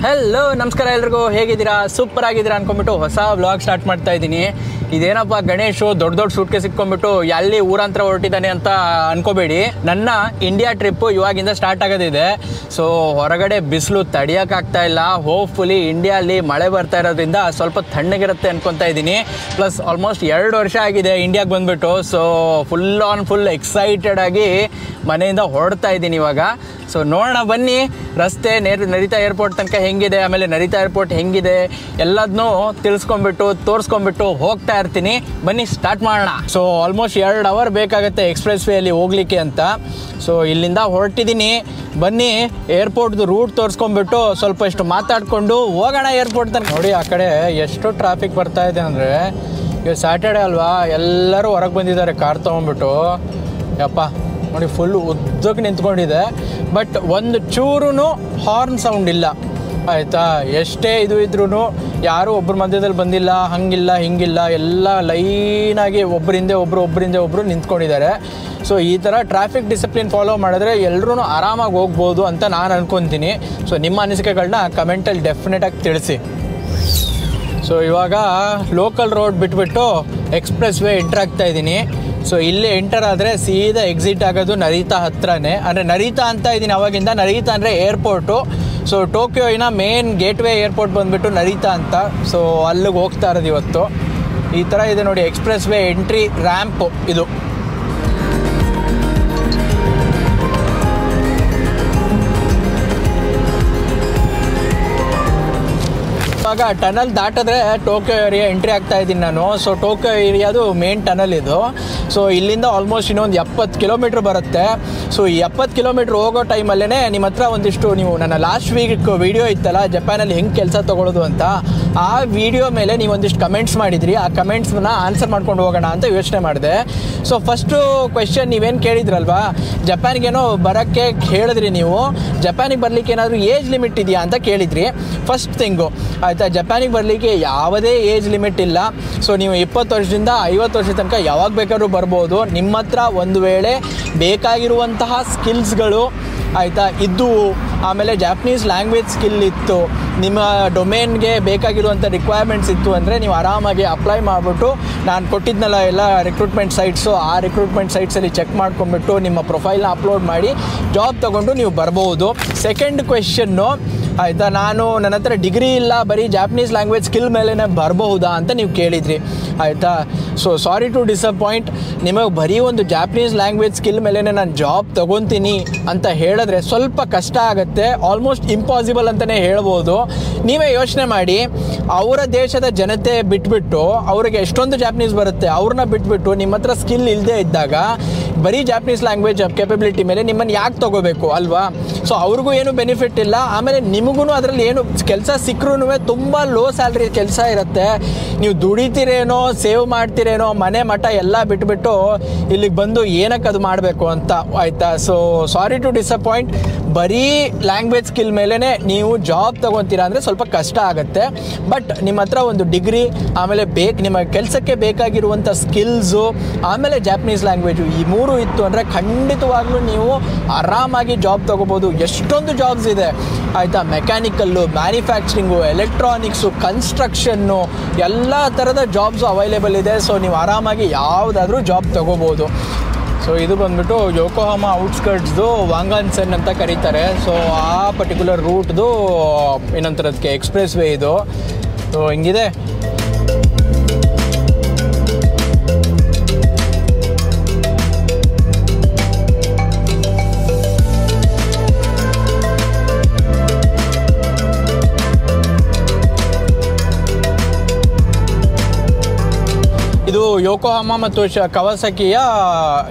Hello ನಮಸ್ಕಾರ ಎಲ್ರಿಗೂ, ಹೇಗಿದ್ದೀರಾ? ಸೂಪರ್ ಆಗಿದ್ದೀರಾ ಅನ್ಕೊಂಡ್ಬಿಟ್ಟು ಹೊಸ ವ್ಲಾಗ್ ಸ್ಟಾರ್ಟ್ ಮಾಡ್ತಾ ಇದ್ದೀನಿ. ಇದೇನಪ್ಪ ಗಣೇಶು ದೊಡ್ಡ ದೊಡ್ಡ ಸೂಟ್ಗೆ ಸಿಕ್ಕೊಂಡ್ಬಿಟ್ಟು ಎಲ್ಲಿ ಊರಂತರ ಹೊರಟಿದ್ದಾನೆ ಅಂತ ಅನ್ಕೋಬೇಡಿ. ನನ್ನ ಇಂಡಿಯಾ ಟ್ರಿಪ್ಪು ಇವಾಗಿಂದ ಸ್ಟಾರ್ಟ್ ಆಗೋದಿದೆ. ಸೊ ಹೊರಗಡೆ ಬಿಸಿಲು ತಡಿಯೋಕ್ಕಾಗ್ತಾ ಇಲ್ಲ. ಹೋಪ್ಫುಲಿ ಇಂಡಿಯಲ್ಲಿ ಮಳೆ ಬರ್ತಾ ಇರೋದ್ರಿಂದ ಸ್ವಲ್ಪ ತಣ್ಣಗಿರುತ್ತೆ ಅನ್ಕೊತಾ ಇದ್ದೀನಿ. ಪ್ಲಸ್ ಆಲ್ಮೋಸ್ಟ್ 2 ವರ್ಷ ಆಗಿದೆ ಇಂಡಿಯಾಗೆ ಬಂದುಬಿಟ್ಟು. ಸೊ ಫುಲ್ ಎಕ್ಸೈಟೆಡ್ ಆಗಿ ಮನೆಯಿಂದ ಹೊರಡ್ತಾ ಇದ್ದೀನಿ ಇವಾಗ. ಸೊ ನೋಡೋಣ ಬನ್ನಿ, ರಸ್ತೆ ನರಿತಾ ಏರ್ಪೋರ್ಟ್ ತನಕ ಹೆಂಗಿದೆ, ಆಮೇಲೆ ನರಿತಾ ಏರ್ಪೋರ್ಟ್ ಹೆಂಗಿದೆ ಎಲ್ಲದನ್ನೂ ತಿಳಿಸ್ಕೊಂಡ್ಬಿಟ್ಟು ತೋರಿಸ್ಕೊಂಡ್ಬಿಟ್ಟು ಹೋಗ್ತಾ ಇರ್ತೀನಿ. ಬನ್ನಿ ಸ್ಟಾರ್ಟ್ ಮಾಡೋಣ. ಸೊ ಆಲ್ಮೋಸ್ಟ್ 2 ಅವರ್ ಬೇಕಾಗುತ್ತೆ ಎಕ್ಸ್ಪ್ರೆಸ್ ವೇಯಲ್ಲಿ ಹೋಗ್ಲಿಕ್ಕೆ ಅಂತ. ಸೊ ಇಲ್ಲಿಂದ ಹೊರಟಿದ್ದೀನಿ. ಬನ್ನಿ ಏರ್ಪೋರ್ಟ್ದು ರೂಟ್ ತೋರಿಸ್ಕೊಂಡ್ಬಿಟ್ಟು ಸ್ವಲ್ಪ ಇಷ್ಟು ಮಾತಾಡಿಕೊಂಡು ಹೋಗೋಣ ಏರ್ಪೋರ್ಟ್ ತನಕ. ನೋಡಿ ಆ ಕಡೆ ಎಷ್ಟು ಟ್ರಾಫಿಕ್ ಬರ್ತಾ ಇದೆ ಅಂದರೆ, ಈಗ ಸ್ಯಾಟರ್ಡೆ ಅಲ್ವಾ, ಎಲ್ಲರೂ ಹೊರಗೆ ಬಂದಿದ್ದಾರೆ ಕಾರ್ ತೊಗೊಂಡ್ಬಿಟ್ಟು. ಯಪ್ಪ ನೋಡಿ ಫುಲ್ಲು ಉದ್ದಕ್ಕೆ ನಿಂತ್ಕೊಂಡಿದೆ. ಬಟ್ ಒಂದು ಚೂರು ಹಾರ್ನ್ ಸೌಂಡ್ ಇಲ್ಲ ಆಯಿತಾ. ಎಷ್ಟೇ ಇದು ಇದ್ರೂ ಯಾರೂ ಒಬ್ಬರ ಮಧ್ಯದಲ್ಲಿ ಬಂದಿಲ್ಲ, ಹಂಗಿಲ್ಲ ಹಿಂಗಿಲ್ಲ, ಎಲ್ಲ ಲೈನಾಗಿ ಒಬ್ಬರಿಂದ ಒಬ್ಬರು ನಿಂತ್ಕೊಂಡಿದ್ದಾರೆ. ಸೊ ಈ ಥರ ಟ್ರಾಫಿಕ್ ಡಿಸಿಪ್ಲಿನ್ ಫಾಲೋ ಮಾಡಿದ್ರೆ ಎಲ್ಲರೂ ಆರಾಮಾಗಿ ಹೋಗ್ಬೋದು ಅಂತ ನಾನು ಅನ್ಕೊತೀನಿ. ಸೊ ನಿಮ್ಮ ಅನಿಸಿಕೆಗಳನ್ನ ಕಮೆಂಟಲ್ಲಿ ಡೆಫಿನೆಟಾಗಿ ತಿಳಿಸಿ. ಸೊ ಇವಾಗ ಲೋಕಲ್ ರೋಡ್ ಬಿಟ್ಬಿಟ್ಟು ಎಕ್ಸ್ಪ್ರೆಸ್ ವೇ ಎಂಟರ್ ಆಗ್ತಾ ಇದ್ದೀನಿ. ಸೊ ಇಲ್ಲಿ ಎಂಟರ್ ಆದರೆ ಸೀದಾ ಎಕ್ಸಿಟ್ ಆಗೋದು ನರಿತಾ ಹತ್ರನೇ. ಅಂದರೆ ನರಿತಾ ಅಂತ ಇದ್ದೀನಿ ಅವಾಗಿಂದ. ನರಿತಾ ಅಂದರೆ ಏರ್ಪೋರ್ಟು. ಸೊ ಟೋಕಿಯೋಯಿನ ಮೇನ್ ಗೇಟ್ವೇ ಏರ್ಪೋರ್ಟ್ ಬಂದುಬಿಟ್ಟು ನರಿತಾ ಅಂತ. ಸೊ ಅಲ್ಲಿಗೆ ಹೋಗ್ತಾ ಇರೋದು ಇವತ್ತು. ಈ ಥರ ಇದೆ ನೋಡಿ ಎಕ್ಸ್ಪ್ರೆಸ್ ವೇ ಎಂಟ್ರಿ ರ್ಯಾಂಪು ಇದು. ಇವಾಗ ಟನಲ್ ದಾಟಿದ್ರೆ ಟೋಕಿಯೋ ಏರಿಯಾ ಎಂಟ್ರಿ ಆಗ್ತಾ ಇದ್ದೀನಿ ನಾನು. ಸೊ ಟೋಕಿಯೋ ಏರಿಯಾದು ಮೇನ್ ಟನಲ್ ಇದು. ಸೊ ಇಲ್ಲಿಂದ ಆಲ್ಮೋಸ್ಟ್ ಇನ್ನೊಂದು 70 ಕಿಲೋಮೀಟ್ರ್ ಬರುತ್ತೆ. ಸೊ ಈ 70 ಕಿಲೋಮೀಟ್ರ್ ಹೋಗೋ ಟೈಮಲ್ಲೇ ನಿಮ್ಮ ಹತ್ರ ಒಂದಿಷ್ಟು, ನೀವು ನನ್ನ ಲಾಸ್ಟ್ ವೀಕ್ ವಿಡಿಯೋ ಇತ್ತಲ್ಲ ಜಪಾನಲ್ಲಿ ಹೆಂಗೆ ಕೆಲಸ ತೊಗೊಳ್ಳೋದು ಅಂತ, ಆ ವಿಡಿಯೋ ಮೇಲೆ ನೀವು ಒಂದಿಷ್ಟು ಕಮೆಂಟ್ಸ್ ಮಾಡಿದ್ರಿ. ಆ ಕಮೆಂಟ್ಸ್ನ ಆನ್ಸರ್ ಮಾಡ್ಕೊಂಡು ಹೋಗೋಣ ಅಂತ ಯೋಚನೆ ಮಾಡಿದೆ. ಸೊ ಫಸ್ಟು ಕ್ವೆಶ್ಚನ್ ನೀವೇನು ಕೇಳಿದ್ರಲ್ವಾ, ಜಪಾನಿಗೇನೋ ಬರೋಕ್ಕೆ ಹೇಳಿದ್ರಿ ನೀವು. ಜಪಾನಿಗೆ ಬರಲಿಕ್ಕೆ ಏನಾದರೂ ಏಜ್ ಲಿಮಿಟ್ ಇದೆಯಾ ಅಂತ ಕೇಳಿದ್ರಿ. ಫಸ್ಟ್ ಥಿಂಗು ಆಯಿತಾ, ಜಪಾನಿಗೆ ಬರಲಿಕ್ಕೆ ಯಾವುದೇ ಏಜ್ ಲಿಮಿಟ್ ಇಲ್ಲ. ಸೊ ನೀವು 20 ವರ್ಷದಿಂದ 50 ವರ್ಷದ ತನಕ ಯಾವಾಗ ಬೇಕಾದ್ರೂ ಬರ್ಬೋದು. ನಿಮ್ಮ ಹತ್ರ ಒಂದು ವೇಳೆ ಬೇಕಾಗಿರುವಂತಹ ಸ್ಕಿಲ್ಸ್ಗಳು ಆಯಿತಾ ಇದ್ದು, ಆಮೇಲೆ ಜಾಪನೀಸ್ ಲ್ಯಾಂಗ್ವೇಜ್ ಸ್ಕಿಲ್ ಇತ್ತು, ನಿಮ್ಮ ಡೊಮೇನ್ಗೆ ಬೇಕಾಗಿರುವಂಥ ರಿಕ್ವೈರ್ಮೆಂಟ್ಸ್ ಇತ್ತು ಅಂದರೆ ನೀವು ಆರಾಮಾಗಿ ಅಪ್ಲೈ ಮಾಡಿಬಿಟ್ಟು, ನಾನು ಕೊಟ್ಟಿದ್ನಲ್ಲ ಎಲ್ಲ ರಿಕ್ರೂಟ್ಮೆಂಟ್ ಸೈಟ್ಸು, ಆ ರಿಕ್ರೂಟ್ಮೆಂಟ್ ಸೈಟ್ಸಲ್ಲಿ ಚೆಕ್ ಮಾಡ್ಕೊಂಬಿಟ್ಟು ನಿಮ್ಮ ಪ್ರೊಫೈಲ್ನ ಅಪ್ಲೋಡ್ ಮಾಡಿ ಜಾಬ್ ತೊಗೊಂಡು ನೀವು ಬರ್ಬೋದು. ಸೆಕೆಂಡ್ ಕ್ವೆಶ್ಚನ್ನು ಆಯಿತಾ, ನನ್ನ ಹತ್ರ ಡಿಗ್ರಿ ಇಲ್ಲ, ಬರೀ ಜಾಪನೀಸ್ ಲ್ಯಾಂಗ್ವೇಜ್ ಸ್ಕಿಲ್ ಮೇಲೇ ಬರಬಹುದಾ ಅಂತ ನೀವು ಕೇಳಿದ್ರಿ ಆಯಿತಾ. ಸೊ ಸಾರಿ ಟು ಡಿಸಪಾಯಿಂಟ್, ನಿಮಗೆ ಬರೀ ಒಂದು ಜಾಪನೀಸ್ ಲ್ಯಾಂಗ್ವೇಜ್ ಸ್ಕಿಲ್ ಮೇಲೇ ನಾನು ಜಾಬ್ ತೊಗೊತೀನಿ ಅಂತ ಹೇಳಿದ್ರೆ ಸ್ವಲ್ಪ ಕಷ್ಟ ಆಗುತ್ತೆ. ಆಲ್ಮೋಸ್ಟ್ ಇಂಪಾಸಿಬಲ್ ಅಂತಲೇ ಹೇಳ್ಬೋದು. ನೀವೇ ಯೋಚನೆ ಮಾಡಿ, ಅವರ ದೇಶದ ಜನತೆ ಬಿಟ್ಬಿಟ್ಟು, ಅವ್ರಿಗೆ ಎಷ್ಟೊಂದು ಜಾಪನೀಸ್ ಬರುತ್ತೆ, ಅವ್ರನ್ನ ಬಿಟ್ಬಿಟ್ಟು ನಿಮ್ಮ ಹತ್ರ ಸ್ಕಿಲ್ ಇಲ್ಲದೆ ಇದ್ದಾಗ ಬರೀ ಜಾಪನೀಸ್ ಲ್ಯಾಂಗ್ವೇಜ್ ಕೆಪಬಿಲಿಟಿ ಮೇಲೆ ನಿಮ್ಮನ್ನು ಯಾಕೆ ತೊಗೋಬೇಕು ಅಲ್ವಾ. ಸೊ ಅವ್ರಿಗೂ ಏನು ಬೆನಿಫಿಟ್ ಇಲ್ಲ, ಆಮೇಲೆ ನಿಮಗೂ ಅದರಲ್ಲಿ ಏನು ಕೆಲಸ ಸಿಕ್ಕರೂ ತುಂಬ ಲೋ ಸ್ಯಾಲ್ರಿ ಕೆಲಸ ಇರುತ್ತೆ. ನೀವು ದುಡಿತೀರೇನೋ, ಸೇವ್ ಮಾಡ್ತೀರೇನೋ, ಮನೆ ಮಠ ಎಲ್ಲ ಬಿಟ್ಬಿಟ್ಟು ಇಲ್ಲಿಗೆ ಬಂದು ಏನಕ್ಕೆ ಅದು ಮಾಡಬೇಕು ಅಂತ ಆಯಿತಾ. ಸೊ ಸಾರಿ ಟು ಡಿಸಪಾಯಿಂಟ್, ಬರೀ ಲ್ಯಾಂಗ್ವೇಜ್ ಸ್ಕಿಲ್ ಮೇಲೇ ನೀವು ಜಾಬ್ ತೊಗೊತೀರಾ ಅಂದರೆ ಸ್ವಲ್ಪ ಕಷ್ಟ ಆಗುತ್ತೆ. ಬಟ್ ನಿಮ್ಮ ಹತ್ರ ಒಂದು ಡಿಗ್ರಿ, ಆಮೇಲೆ ನಿಮ್ಮ ಕೆಲಸಕ್ಕೆ ಬೇಕಾಗಿರುವಂಥ ಸ್ಕಿಲ್ಸು, ಆಮೇಲೆ ಜಾಪನೀಸ್ ಲ್ಯಾಂಗ್ವೇಜು, ಈ 3 ಇತ್ತು ಅಂದರೆ ಖಂಡಿತವಾಗ್ಲೂ ನೀವು ಆರಾಮಾಗಿ ಜಾಬ್ ತೊಗೋಬೋದು. ಎಷ್ಟೊಂದು ಜಾಬ್ಸ್ ಇದೆ ಆಯಿತಾ, ಮೆಕ್ಯಾನಿಕಲ್ಲು, ಮ್ಯಾನುಫ್ಯಾಕ್ಚರಿಂಗು, ಎಲೆಕ್ಟ್ರಾನಿಕ್ಸು, ಕನ್ಸ್ಟ್ರಕ್ಷನ್ನು, ಎಲ್ಲ ಥರದ ಜಾಬ್ಸು ಅವೈಲೇಬಲ್ ಇದೆ. ಸೊ ನೀವು ಆರಾಮಾಗಿ ಯಾವುದಾದ್ರೂ ಜಾಬ್ ತೊಗೋಬೋದು. ಸೊ ಇದು ಬಂದುಬಿಟ್ಟು ಯೋಕೋಹಾಮಾ ಔಟ್ಸ್ಕರ್ಟ್ಸ್ದು ವಾಂಗಾನ್ಸೆನ್ ಅಂತ ಕರೀತಾರೆ. ಸೊ ಆ ಪರ್ಟಿಕ್ಯುಲರ್ ರೂಟ್ದು ಏನಂತಾರದಕ್ಕೆ ಎಕ್ಸ್ಪ್ರೆಸ್ ವೇ ಇದು. ಸೊ ಹಿಂಗಿದೆ. ಇದು ಯೋಕೋಹಾಮಾ ಮತ್ತು ಕವಾಸಕಿಯ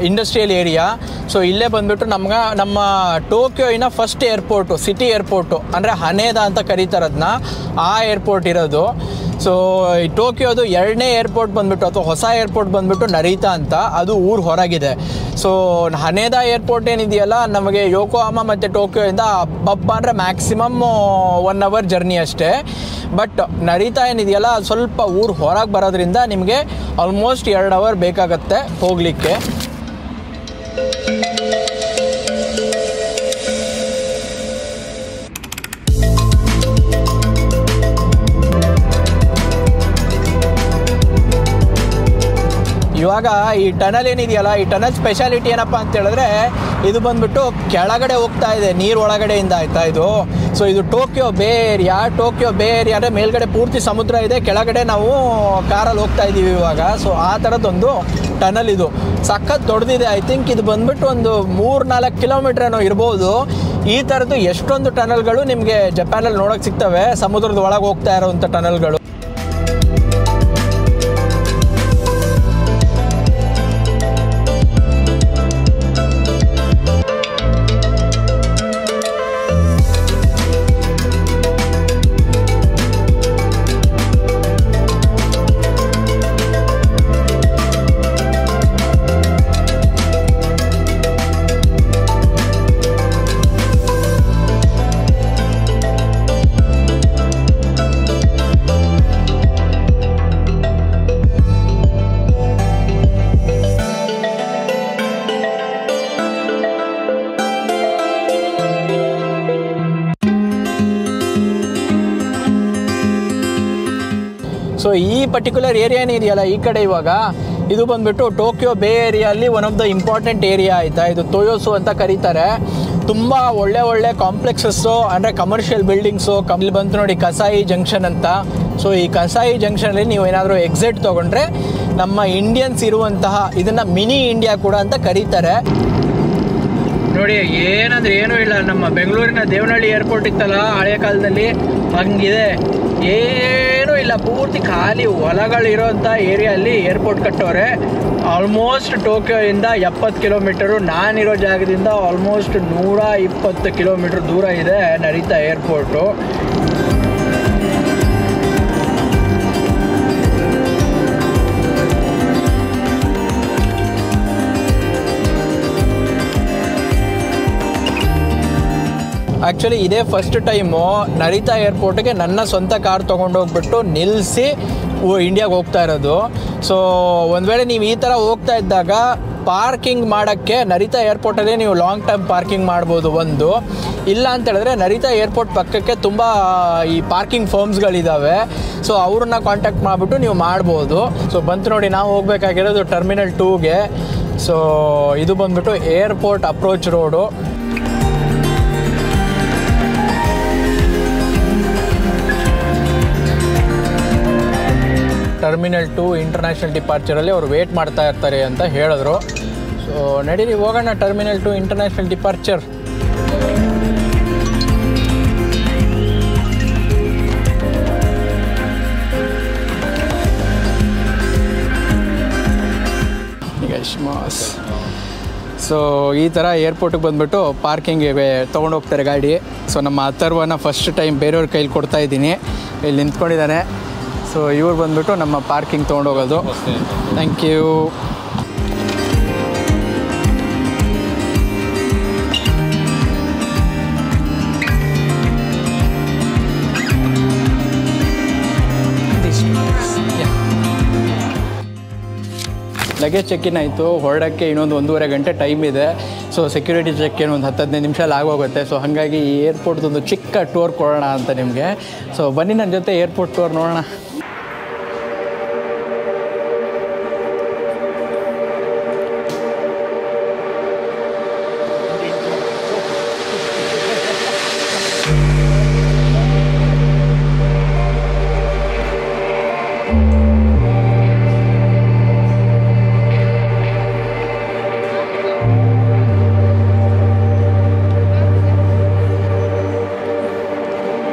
ಇಂಡಸ್ಟ್ರಿಯಲ್ ಏರಿಯಾ. ಸೊ ಇಲ್ಲೇ ಬಂದುಬಿಟ್ಟು ನಮ್ಮ ಟೋಕಿಯೋಯಿನ ಫಸ್ಟ್ ಏರ್ಪೋರ್ಟು, ಸಿಟಿ ಏರ್ಪೋರ್ಟು ಅಂದರೆ ಹನೇದಾ ಅಂತ ಕರೀತಾರೆ ಅದನ್ನ, ಆ ಏರ್ಪೋರ್ಟ್ ಇರೋದು. ಸೊ ಈ ಟೋಕಿಯೋದು 2ನೇ ಏರ್ಪೋರ್ಟ್ ಬಂದುಬಿಟ್ಟು, ಅಥವಾ ಹೊಸ ಏರ್ಪೋರ್ಟ್ ಬಂದುಬಿಟ್ಟು ನರಿತಾ ಅಂತ, ಅದು ಊರು ಹೊರಗಿದೆ. ಸೊ ಹನೇದಾ ಏರ್ಪೋರ್ಟ್ ಏನಿದೆಯಲ್ಲ, ನಮಗೆ ಯೋಕೋಹಾಮಾ ಮತ್ತು ಟೋಕಿಯೋಯಿಂದ ಹಬ್ಬ ಅಂದರೆ ಮ್ಯಾಕ್ಸಿಮಮ್ 1 ಅವರ್ ಜರ್ನಿ ಅಷ್ಟೇ. ಬಟ್ ನರಿತಾ ಏನಿದೆಯಲ್ಲ ಸ್ವಲ್ಪ ಊರು ಹೊರಗೆ ಬರೋದ್ರಿಂದ ನಿಮಗೆ ಆಲ್ಮೋಸ್ಟ್ 2 ಅವರ್ ಬೇಕಾಗತ್ತೆ ಹೋಗಲಿಕ್ಕೆ. ಇವಾಗ ಈ ಟನಲ್ ಏನಿದೆಯಲ್ಲ, ಈ ಟನಲ್ ಸ್ಪೆಷಾಲಿಟಿ ಏನಪ್ಪ ಅಂತ ಹೇಳಿದ್ರೆ ಇದು ಬಂದ್ಬಿಟ್ಟು ಕೆಳಗಡೆ ಹೋಗ್ತಾ ಇದೆ, ನೀರು ಒಳಗಡೆಯಿಂದ ಆಯ್ತಾ ಇದು. ಸೊ ಇದು ಟೋಕಿಯೋ ಬೇ ಏರಿಯಾ ಅಂದರೆ ಮೇಲ್ಗಡೆ ಪೂರ್ತಿ ಸಮುದ್ರ ಇದೆ, ಕೆಳಗಡೆ ನಾವು ಕಾರಲ್ಲಿ ಹೋಗ್ತಾ ಇದ್ದೀವಿ ಇವಾಗ. ಸೊ ಆ ಥರದ್ದೊಂದು ಟನಲ್ ಇದು ಸಖತ್ ದೊಡ್ಡದಿದೆ. ಐ ಥಿಂಕ್ ಇದು ಬಂದ್ಬಿಟ್ಟು ಒಂದು 3-4 ಕಿಲೋಮೀಟರ್ ಏನೋ ಇರ್ಬೋದು. ಈ ಥರದ್ದು ಎಷ್ಟೊಂದು ಟನಲ್ಗಳು ನಿಮಗೆ ಜಪಾನಲ್ಲಿ ನೋಡೋಕ್ಕೆ ಸಿಗ್ತವೆ, ಸಮುದ್ರದ ಒಳಗೆ ಹೋಗ್ತಾ ಇರೋವಂಥ ಟನಲ್ಗಳು. ಸೊ ಈ ಪರ್ಟಿಕ್ಯುಲರ್ ಏರಿಯಾ ಏನಿದೆಯಲ್ಲ ಈ ಕಡೆ, ಇವಾಗ ಇದು ಬಂದ್ಬಿಟ್ಟು ಟೋಕಿಯೋ ಬೇ ಏರಿಯಲ್ಲಿ one of the important area ಆಯಿತಾ. ಇದು ಟೊಯೋಸು ಅಂತ ಕರೀತಾರೆ. ತುಂಬ ಒಳ್ಳೆ ಕಾಂಪ್ಲೆಕ್ಸಸ್ಸು ಅಂದರೆ ಕಮರ್ಷಿಯಲ್ ಬಿಲ್ಡಿಂಗ್ಸು. ಇಲ್ಲಿ ಬಂತು ನೋಡಿ ಕಸಾಯಿ ಜಂಕ್ಷನ್ ಅಂತ. ಸೊ ಈ ಕಸಾಯಿ ಜಂಕ್ಷನಲ್ಲಿ ನೀವು ಏನಾದರೂ ಎಕ್ಸಿಟ್ ತೊಗೊಂಡ್ರೆ ನಮ್ಮ ಇಂಡಿಯನ್ಸ್ ಇರುವಂತಹ ಇದನ್ನು ಮಿನಿ ಇಂಡಿಯಾ ಕೂಡ ಅಂತ ಕರೀತಾರೆ. ನೋಡಿ ಏನಂದ್ರೆ ಏನೂ ಇಲ್ಲ, ನಮ್ಮ ಬೆಂಗಳೂರಿನ ದೇವನಹಳ್ಳಿ ಏರ್ಪೋರ್ಟ್ ಇತ್ತಲ್ಲ ಹಳೆಯ ಕಾಲದಲ್ಲಿ, ಹಂಗಿದೆ. ಏನೂ ಇಲ್ಲ, ಪೂರ್ತಿ ಖಾಲಿ ಹೊಲಗಳಿರೋಂಥ ಏರಿಯಲ್ಲಿ ಏರ್ಪೋರ್ಟ್ ಕಟ್ಟೋರೆ. ಆಲ್ಮೋಸ್ಟ್ ಟೋಕಿಯೋಯಿಂದ 70 ಕಿಲೋಮೀಟರು, ನಾನಿರೋ ಜಾಗದಿಂದ ಆಲ್ಮೋಸ್ಟ್ 120 ಕಿಲೋಮೀಟ್ರ್ ದೂರ ಇದೆ ನರಿತಾ ಏರ್ಪೋರ್ಟು. ಆ್ಯಕ್ಚುಲಿ ಇದೇ ಫಸ್ಟ್ ಟೈಮು ನರಿತಾ ಏರ್ಪೋರ್ಟ್ಗೆ ನನ್ನ ಸ್ವಂತ ಕಾರ್ ತೊಗೊಂಡೋಗ್ಬಿಟ್ಟು ನಿಲ್ಲಿಸಿ ಇಂಡಿಯಾಗೆ ಹೋಗ್ತಾ ಇರೋದು. ಸೊ ಒಂದು ವೇಳೆ ನೀವು ಈ ಥರ ಹೋಗ್ತಾ ಇದ್ದಾಗ ಪಾರ್ಕಿಂಗ್ ಮಾಡೋಕ್ಕೆ ನರಿತಾ ಏರ್ಪೋರ್ಟಲ್ಲೇ ನೀವು ಲಾಂಗ್ ಟರ್ಮ್ ಪಾರ್ಕಿಂಗ್ ಮಾಡ್ಬೋದು ಒಂದು. ಇಲ್ಲ ಅಂತ ಹೇಳಿದ್ರೆ ನರಿತಾ ಏರ್ಪೋರ್ಟ್ ಪಕ್ಕಕ್ಕೆ ತುಂಬ ಈ ಪಾರ್ಕಿಂಗ್ ಫರ್ಮ್ಸ್ಗಳಿದ್ದಾವೆ. ಸೊ ಅವ್ರನ್ನ ಕಾಂಟ್ಯಾಕ್ಟ್ ಮಾಡಿಬಿಟ್ಟು ನೀವು ಮಾಡ್ಬೋದು. ಸೊ ಬಂತು ನೋಡಿ, ನಾವು ಹೋಗಬೇಕಾಗಿರೋದು ಟರ್ಮಿನಲ್ 2ಗೆ. ಸೊ ಇದು ಬಂದ್ಬಿಟ್ಟು airport approach road. Terminal 2 international ಡಿಪಾರ್ಚರಲ್ಲಿ ಅವರು ವೇಟ್ ಮಾಡ್ತಾ ಇರ್ತಾರೆ ಅಂತ ಹೇಳಿದ್ರು. ಸೊ ನಡೀರಿ ಹೋಗೋಣ ಟರ್ಮಿನಲ್ 2 ಇಂಟರ್ನ್ಯಾಷನಲ್ ಡಿಪಾರ್ಚರ್. ಸೊ ಈ ಥರ ಏರ್ಪೋರ್ಟಿಗೆ ಬಂದುಬಿಟ್ಟು ಪಾರ್ಕಿಂಗಿಗೆ ತೊಗೊಂಡೋಗ್ತಾರೆ ಗಾಡಿ. ಸೊ ನಮ್ಮ ಅಥರ್ವನ ಫಸ್ಟ್ ಟೈಮ್ ಬೇರೆಯವ್ರ ಕೈಲಿ ಕೊಡ್ತಾ ಇದ್ದೀನಿ, ಇಲ್ಲಿ ನಿಂತ್ಕೊಂಡಿದ್ದಾನೆ. ಸೊ ಇವ್ರು ಬಂದುಬಿಟ್ಟು ನಮ್ಮ ಪಾರ್ಕಿಂಗ್ ತೊಗೊಂಡೋಗೋದು. Thank you. ಲಗೇಜ್ ಚೆಕ್-ಇನ್ ಆಯಿತು. ಹೊರಡೋಕ್ಕೆ ಇನ್ನೊಂದು 1.5 ಗಂಟೆ ಟೈಮ್ ಇದೆ. ಸೊ ಸೆಕ್ಯೂರಿಟಿ ಚೆಕ್-ಇನ್ ಒಂದು 10-15 ನಿಮಿಷದಲ್ಲಿ ಆಗೋಗುತ್ತೆ. ಸೊ ಹಾಗಾಗಿ ಈ ಏರ್ಪೋರ್ಟ್ದೊಂದು ಚಿಕ್ಕ ಟೂರ್ ಕೊಡೋಣ ಅಂತ ನಿಮಗೆ. ಸೊ ಬನ್ನಿ ನನ್ನ ಜೊತೆ ಏರ್ಪೋರ್ಟ್ ಟೂರ್ ನೋಡೋಣ.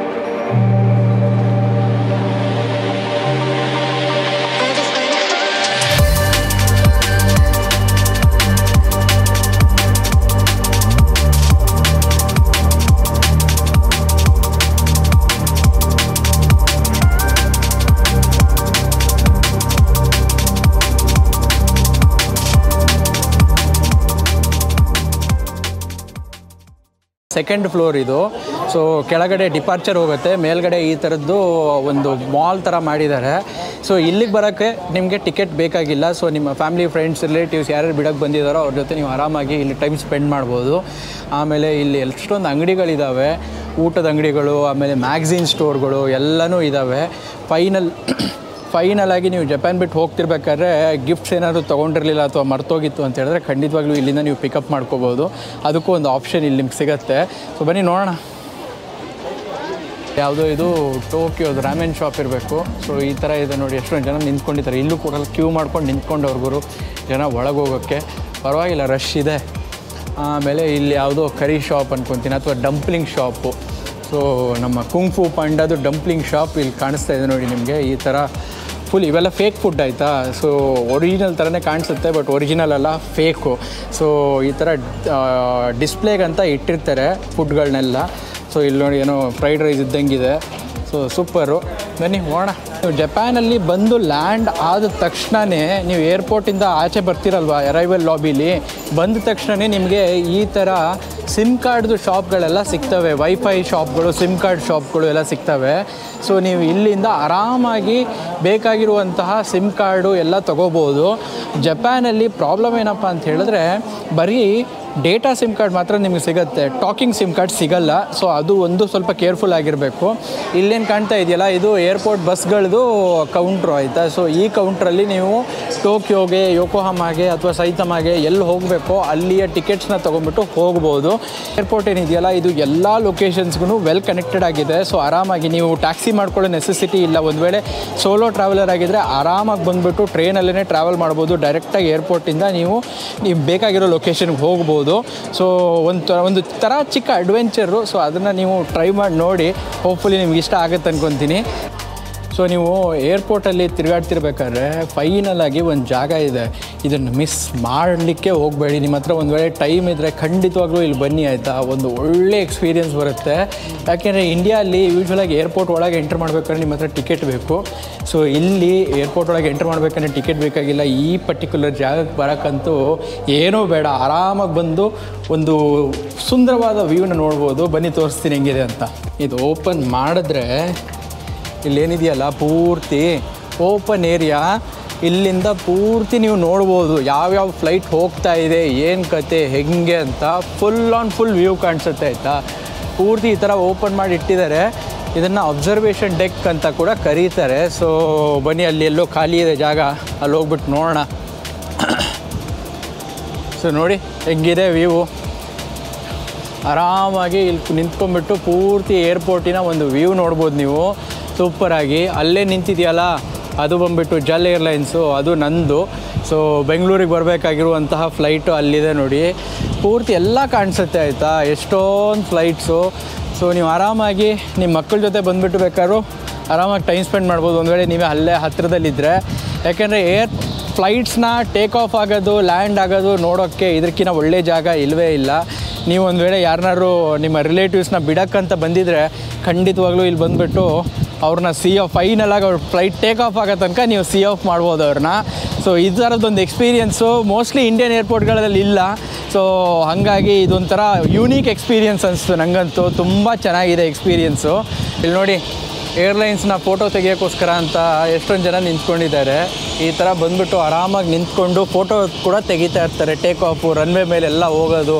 ಸೆಕೆಂಡ್ ಫ್ಲೋರ್ ಇದು. ಸೊ ಕೆಳಗಡೆ ಡಿಪಾರ್ಚರ್ ಹೋಗುತ್ತೆ, ಮೇಲ್ಗಡೆ ಈ ಥರದ್ದು ಒಂದು ಮಾಲ್ ಥರ ಮಾಡಿದ್ದಾರೆ. ಸೊ ಇಲ್ಲಿಗೆ ಬರೋಕ್ಕೆ ನಿಮಗೆ ಟಿಕೆಟ್ ಬೇಕಾಗಿಲ್ಲ. ಸೊ ನಿಮ್ಮ ಫ್ಯಾಮಿಲಿ, ಫ್ರೆಂಡ್ಸ್, ರಿಲೇಟಿವ್ಸ್ ಯಾರ್ಯಾರು ಬಿಡೋಕ್ಕೆ ಬಂದಿದ್ದಾರೋ ಅವ್ರ ಜೊತೆ ನೀವು ಆರಾಮಾಗಿ ಇಲ್ಲಿ ಟೈಮ್ ಸ್ಪೆಂಡ್ ಮಾಡ್ಬೋದು. ಆಮೇಲೆ ಇಲ್ಲಿ ಎಷ್ಟೊಂದು ಅಂಗಡಿಗಳಿದ್ದಾವೆ, ಊಟದ ಅಂಗಡಿಗಳು, ಆಮೇಲೆ ಮ್ಯಾಗ್ಝಿನ್ ಸ್ಟೋರ್ಗಳು ಎಲ್ಲನೂ ಇದ್ದಾವೆ. ಫೈನಲ್ ಆಗಿ ನೀವು ಜಪಾನ್ ಬಿಟ್ಟು ಹೋಗ್ತಿರ್ಬೇಕಾದ್ರೆ ಗಿಫ್ಟ್ಸ್ ಏನಾದರೂ ತೊಗೊಂಡಿರಲಿಲ್ಲ ಅಥವಾ ಮರ್ತೋಗಿತ್ತು ಅಂತ ಹೇಳಿದ್ರೆ ಖಂಡಿತವಾಗ್ಲೂ ಇಲ್ಲಿಂದ ನೀವು ಪಿಕಪ್ ಮಾಡ್ಕೋಬೋದು. ಅದಕ್ಕೂ ಒಂದು ಆಪ್ಷನ್ ಇಲ್ಲಿ ನಿಮ್ಗೆ ಸಿಗುತ್ತೆ. ಸೊ ಬನ್ನಿ ನೋಡೋಣ. ಯಾವುದೋ ಇದು ಟೋಕಿಯೋದು ರಾಮೆನ್ ಶಾಪ್ ಇರಬೇಕು. ಸೊ ಈ ಥರ ಇದೆ ನೋಡಿ, ಎಷ್ಟೊಂದು ಜನ ನಿಂತ್ಕೊಂಡಿದ್ದಾರೆ. ಇಲ್ಲೂ ಕೂಡ ಕ್ಯೂ ಮಾಡ್ಕೊಂಡು ನಿಂತ್ಕೊಂಡವ್ರಿಗೂ ಜನ ಒಳಗೆ ಹೋಗೋಕ್ಕೆ ಪರವಾಗಿಲ್ಲ, ರಶ್ ಇದೆ. ಆಮೇಲೆ ಇಲ್ಲಿ ಯಾವುದೋ ಕರಿ ಶಾಪ್ ಅನ್ಕೊತೀನಿ ಅಥವಾ ಡಂಪ್ಲಿಂಗ್ ಶಾಪು. ಸೊ ನಮ್ಮ ಕುಂಗ್-ಫು ಪಾಂಡಾದು ಡಂಪ್ಲಿಂಗ್ ಶಾಪ್ ಇಲ್ಲಿ ಕಾಣಿಸ್ತಾ ಇದೆ ನೋಡಿ ನಿಮಗೆ. ಈ ಥರ ಫುಲ್ ಇವೆಲ್ಲ ಫೇಕ್ ಫುಡ್ ಆಯಿತಾ. ಸೊ ಒರಿಜಿನಲ್ ಥರನೇ ಕಾಣಿಸುತ್ತೆ, ಬಟ್ ಒರಿಜಿನಲ್ ಅಲ್ಲ, ಫೇಕು. ಸೊ ಈ ಥರ ಡಿಸ್ಪ್ಲೇಗಂತ ಇಟ್ಟಿರ್ತಾರೆ ಫುಡ್ಗಳನ್ನೆಲ್ಲ. ಸೊ ಇಲ್ಲಿ ನೋಡಿ ಏನೋ ಫ್ರೈಡ್ ರೈಸ್ ಇದ್ದಂಗಿದೆ. So super. ಬನ್ನಿ ಹೋಗೋಣ. ಜಪಾನಲ್ಲಿ ಬಂದು ಲ್ಯಾಂಡ್ ಆದ ತಕ್ಷಣವೇ ನೀವು ಏರ್ಪೋರ್ಟಿಂದ ಆಚೆ ಬರ್ತಿರಲ್ವ, ಅರೈವಲ್ ಲಾಬಿಲಿ ಬಂದ ತಕ್ಷಣವೇ ನಿಮಗೆ ಈ ಥರ ಸಿಮ್ ಕಾರ್ಡ್ದು ಶಾಪ್ಗಳೆಲ್ಲ ಸಿಗ್ತವೆ. ವೈಫೈ ಶಾಪ್ಗಳು, ಸಿಮ್ ಕಾರ್ಡ್ ಶಾಪ್ಗಳು ಎಲ್ಲ ಸಿಗ್ತವೆ. ಸೊ ನೀವು ಇಲ್ಲಿಂದ ಆರಾಮಾಗಿ ಬೇಕಾಗಿರುವಂತಹ ಸಿಮ್ ಕಾರ್ಡು ಎಲ್ಲ ತೊಗೋಬೋದು. ಜಪಾನಲ್ಲಿ ಪ್ರಾಬ್ಲಮ್ ಏನಪ್ಪ ಅಂತ ಹೇಳಿದ್ರೆ ಬರೀ ಡೇಟಾ ಸಿಮ್ ಕಾರ್ಡ್ ಮಾತ್ರ ನಿಮಗೆ ಸಿಗುತ್ತೆ, ಟಾಕಿಂಗ್ ಸಿಮ್ ಕಾರ್ಡ್ ಸಿಗಲ್ಲ. ಸೊ ಅದು ಒಂದು ಸ್ವಲ್ಪ ಕೇರ್ಫುಲ್ ಆಗಿರಬೇಕು. ಇಲ್ಲೇನು ಕಾಣ್ತಾ ಇದೆಯಲ್ಲ, ಇದು ಏರ್ಪೋರ್ಟ್ ಬಸ್ಗಳದ್ದು ಕೌಂಟ್ರು ಆಯಿತಾ. ಸೊ ಈ ಕೌಂಟ್ರಲ್ಲಿ ನೀವು ಟೋಕಿಯೋಗೆ, ಯೋಕೋಹಾಮಾಗೆ ಅಥವಾ ಸೈತಮಾಗೆ ಎಲ್ಲಿ ಹೋಗಬೇಕೋ ಅಲ್ಲಿಯ ಟಿಕೆಟ್ಸ್ನ ತೊಗೊಂಡ್ಬಿಟ್ಟು ಹೋಗ್ಬೋದು. ಏರ್ಪೋರ್ಟ್ ಏನಿದೆಯಲ್ಲ ಇದು ಎಲ್ಲ ಲೊಕೇಶನ್ಸ್ಗೂ ವೆಲ್ ಕನೆಕ್ಟೆಡ್ ಆಗಿದೆ. ಸೊ ಆರಾಮಾಗಿ ನೀವು ಟ್ಯಾಕ್ಸಿ ಮಾಡ್ಕೊಳ್ಳೋ ನೆಸೆಸಿಟಿ ಇಲ್ಲ. ಒಂದು ವೇಳೆ ಸೋಲೋ ಟ್ರಾವೆಲರ್ ಆಗಿದ್ದರೆ ಆರಾಮಾಗಿ ಬಂದುಬಿಟ್ಟು ಟ್ರೈನಲ್ಲೇ ಟ್ರಾವೆಲ್ ಮಾಡ್ಬೋದು. ಡೈರೆಕ್ಟಾಗಿ ಏರ್ಪೋರ್ಟಿಂದ ನೀವು ಬೇಕಾಗಿರೋ ಲೊಕೇಶನ್ಗೆ ಹೋಗ್ಬೋದು. ಸೊ ಒಂದು ಥರ ಚಿಕ್ಕ ಅಡ್ವೆಂಚರು. ಸೊ ಅದನ್ನು ನೀವು ಟ್ರೈ ಮಾಡಿ ನೋಡಿ, ಹೋಪ್ಫುಲಿ ನಿಮ್ಗೆ ಇಷ್ಟ ಆಗುತ್ತೆ ಅನ್ಕೊತೀನಿ. ಸೊ ನೀವು ಏರ್ಪೋರ್ಟಲ್ಲಿ ತಿರುಗಾಡ್ತಿರ್ಬೇಕಾದ್ರೆ ಫೈನಲ್ ಆಗಿ ಒಂದು ಜಾಗ ಇದೆ, ಇದನ್ನು ಮಿಸ್ ಮಾಡಲಿಕ್ಕೆ ಹೋಗಬೇಡಿ. ನಿಮ್ಮ ಹತ್ರ ಒಂದು ವೇಳೆ ಟೈಮ್ ಇದ್ದರೆ ಖಂಡಿತವಾಗ್ಲೂ ಇಲ್ಲಿ ಬನ್ನಿ ಆಯಿತಾ. ಒಂದು ಒಳ್ಳೆ ಎಕ್ಸ್ಪೀರಿಯೆನ್ಸ್ ಬರುತ್ತೆ. ಯಾಕೆಂದರೆ ಇಂಡಿಯಾದಲ್ಲಿ ಯೂಶ್ವಲಾಗಿ ಏರ್ಪೋರ್ಟ್ ಒಳಗೆ ಎಂಟ್ರ್ ಮಾಡಬೇಕಾದ್ರೆ ನಿಮ್ಮ ಹತ್ರ ಟಿಕೆಟ್ ಬೇಕು. ಸೊ ಇಲ್ಲಿ ಏರ್ಪೋರ್ಟ್ ಒಳಗೆ ಎಂಟ್ರ್ ಮಾಡಬೇಕಂದ್ರೆ ಟಿಕೆಟ್ ಬೇಕಾಗಿಲ್ಲ. ಈ ಪರ್ಟಿಕ್ಯುಲರ್ ಜಾಗಕ್ಕೆ ಬರೋಕ್ಕಂತೂ ಏನೂ ಬೇಡ, ಆರಾಮಾಗಿ ಬಂದು ಒಂದು ಸುಂದರವಾದ ವ್ಯೂನ ನೋಡ್ಬೋದು. ಬನ್ನಿ ತೋರಿಸ್ತೀನಿ ಹೆಂಗಿದೆ ಅಂತ. ಇದು ಓಪನ್ ಮಾಡಿದ್ರೆ ಇಲ್ಲೇನಿದೆಯಲ್ಲ ಪೂರ್ತಿ ಓಪನ್ ಏರಿಯಾ. ಇಲ್ಲಿಂದ ಪೂರ್ತಿ ನೀವು ನೋಡ್ಬೋದು ಯಾವ್ಯಾವ ಫ್ಲೈಟ್ ಹೋಗ್ತಾ ಇದೆ, ಏನು ಕತೆ, ಹೆಂಗೆ ಅಂತ ಫುಲ್ ವ್ಯೂ ಕಾಣಿಸುತ್ತೆ ಆಯಿತಾ. ಪೂರ್ತಿ ಈ ಥರ ಓಪನ್ ಮಾಡಿ ಇಟ್ಟಿದ್ದಾರೆ. ಇದನ್ನು ಅಬ್ಸರ್ವೇಷನ್ ಡೆಕ್ ಅಂತ ಕೂಡ ಕರೀತಾರೆ. ಸೊ ಬನ್ನಿ, ಅಲ್ಲಿ ಎಲ್ಲೋ ಖಾಲಿ ಇದೆ ಜಾಗ, ಅಲ್ಲಿ ಹೋಗ್ಬಿಟ್ಟು ನೋಡೋಣ. ಸೊ ನೋಡಿ ಹೆಂಗಿದೆ ವ್ಯೂ. ಆರಾಮಾಗಿ ಇಲ್ಲಿ ನಿಂತ್ಕೊಂಡ್ಬಿಟ್ಟು ಪೂರ್ತಿ ಏರ್ಪೋರ್ಟಿನ ಒಂದು ವ್ಯೂ ನೋಡ್ಬೋದು ನೀವು ಸೂಪರಾಗಿ. ಅಲ್ಲೇ ನಿಂತಿದೆಯಲ್ಲ ಅದು ಬಂದುಬಿಟ್ಟು ಜಲ್ ಏರ್ಲೈನ್ಸು, ಅದು ನಂದು. ಸೊ ಬೆಂಗಳೂರಿಗೆ ಬರಬೇಕಾಗಿರುವಂತಹ ಫ್ಲೈಟು ಅಲ್ಲಿದೆ ನೋಡಿ. ಪೂರ್ತಿ ಎಲ್ಲ ಕಾಣಿಸುತ್ತೆ ಆಯಿತಾ, ಎಷ್ಟೊಂದು ಫ್ಲೈಟ್ಸು. ಸೊ ನೀವು ಆರಾಮಾಗಿ ನಿಮ್ಮ ಮಕ್ಕಳ ಜೊತೆ ಬಂದುಬಿಟ್ಟು ಬೇಕಾದ್ರೂ ಆರಾಮಾಗಿ ಟೈಮ್ ಸ್ಪೆಂಡ್ ಮಾಡ್ಬೋದು, ಒಂದು ವೇಳೆ ನೀವೇ ಅಲ್ಲೇ ಹತ್ತಿರದಲ್ಲಿದ್ದರೆ. ಯಾಕೆಂದರೆ ಫ್ಲೈಟ್ಸ್ನ ಟೇಕ್ ಆಫ್ ಆಗೋದು, ಲ್ಯಾಂಡ್ ಆಗೋದು ನೋಡೋಕ್ಕೆ ಇದಕ್ಕಿಂತ ಒಳ್ಳೆ ಜಾಗ ಇಲ್ಲವೇ ಇಲ್ಲ. ನೀವು ಒಂದು ವೇಳೆ ಯಾರನ್ನಾರು ನಿಮ್ಮ ರಿಲೇಟಿವ್ಸ್ನ ಬಿಡೋಕ್ಕಂತ ಬಂದಿದ್ದರೆ ಖಂಡಿತವಾಗ್ಲೂ ಇಲ್ಲಿ ಬಂದುಬಿಟ್ಟು ಅವ್ರನ್ನ ಫೈನಲಾಗಿ ಅವ್ರ ಫ್ಲೈಟ್ ಟೇಕ್ ಆಫ್ ಆಗೋ ತನಕ ನೀವು ಆಫ್ ಮಾಡ್ಬೋದು ಅವ್ರನ್ನ. ಸೊ ಈ ಥರದ್ದೊಂದು ಎಕ್ಸ್ಪೀರಿಯೆನ್ಸು ಮೋಸ್ಟ್ಲಿ ಇಂಡಿಯನ್ ಏರ್ಪೋರ್ಟ್ಗಳಲ್ಲಿ ಇಲ್ಲ. ಸೊ ಹಾಗಾಗಿ ಇದೊಂಥರ ಯೂನೀಕ್ ಎಕ್ಸ್ಪೀರಿಯೆನ್ಸ್ ಅನಿಸ್ತು ನನಗಂತೂ. ತುಂಬ ಚೆನ್ನಾಗಿದೆ ಎಕ್ಸ್ಪೀರಿಯೆನ್ಸು. ಇಲ್ಲಿ ನೋಡಿ, ಏರ್ಲೈನ್ಸ್ನ ಫೋಟೋ ತೆಗಿಯೋಕ್ಕೋಸ್ಕರ ಅಂತ ಎಷ್ಟೊಂದು ಜನ ನಿಂತ್ಕೊಂಡಿದ್ದಾರೆ. ಈ ಥರ ಬಂದುಬಿಟ್ಟು ಆರಾಮಾಗಿ ನಿಂತ್ಕೊಂಡು ಫೋಟೋ ಕೂಡ ತೆಗಿತಾ ಇರ್ತಾರೆ. ಟೇಕ್ ಆಫು, ರನ್ವೇ ಮೇಲೆಲ್ಲ ಹೋಗೋದು.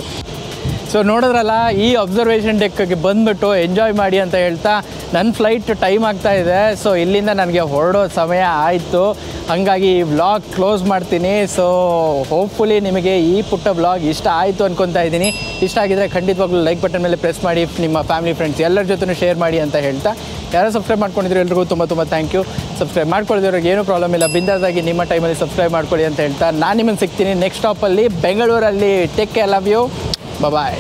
ಸೊ ನೋಡಿದ್ರಲ್ಲ, ಈ ಅಬ್ಸರ್ವೇಷನ್ ಡೆಕ್ಗೆ ಬಂದುಬಿಟ್ಟು ಎಂಜಾಯ್ ಮಾಡಿ ಅಂತ ಹೇಳ್ತಾ ನನ್ನ ಫ್ಲೈಟ್ ಟೈಮ್ ಆಗ್ತಾ ಇದೆ. ಸೊ ಇಲ್ಲಿಂದ ನನಗೆ ಹೊರಡೋ ಸಮಯ ಆಯಿತು. ಹಾಗಾಗಿ ಈ ವ್ಲಾಗ್ ಕ್ಲೋಸ್ ಮಾಡ್ತೀನಿ. ಸೊ ಹೋಪ್ಫುಲಿ ನಿಮಗೆ ಈ ಪುಟ್ಟ ವ್ಲಾಗ್ ಇಷ್ಟ ಆಯಿತು ಅಂದ್ಕೊತಾ ಇದ್ದೀನಿ. ಇಷ್ಟ ಆಗಿದ್ದರೆ ಖಂಡಿತವಾಗ್ಲೂ ಲೈಕ್ ಬಟನ್ ಮೇಲೆ ಪ್ರೆಸ್ ಮಾಡಿ, ನಿಮ್ಮ ಫ್ಯಾಮಿಲಿ ಫ್ರೆಂಡ್ಸ್ ಎಲ್ಲರ ಜೊತೆ ಶೇರ್ ಮಾಡಿ ಅಂತ ಹೇಳ್ತಾ, ಯಾರೋ ಸಬ್ಸ್ಕ್ರೈಬ್ ಮಾಡ್ಕೊಂಡಿದ್ರು ಎಲ್ರಿಗೂ ತುಂಬ ಥ್ಯಾಂಕ್ ಯು. ಸಬ್ಸ್ಕ್ರೈಬ್ ಮಾಡ್ಕೊಳ್ಳೋದ್ರಿಗೆ ಏನೂ ಪ್ರಾಬ್ಲಮ್ ಇಲ್ಲ, ಬಿಂದಾಸಾಗಿ ನಿಮ್ಮ ಟೈಮಲ್ಲಿ ಸಬ್ಸ್ಕ್ರೈಬ್ ಮಾಡ್ಕೊಳ್ಳಿ ಅಂತ ಹೇಳ್ತಾ ನಾನು ನಿಮ್ಮನ್ನು ಸಿಗ್ತೀನಿ ನೆಕ್ಸ್ಟ್ ಸ್ಟಾಪಲ್ಲಿ ಬೆಂಗಳೂರಲ್ಲಿ. Take care, love you, bye.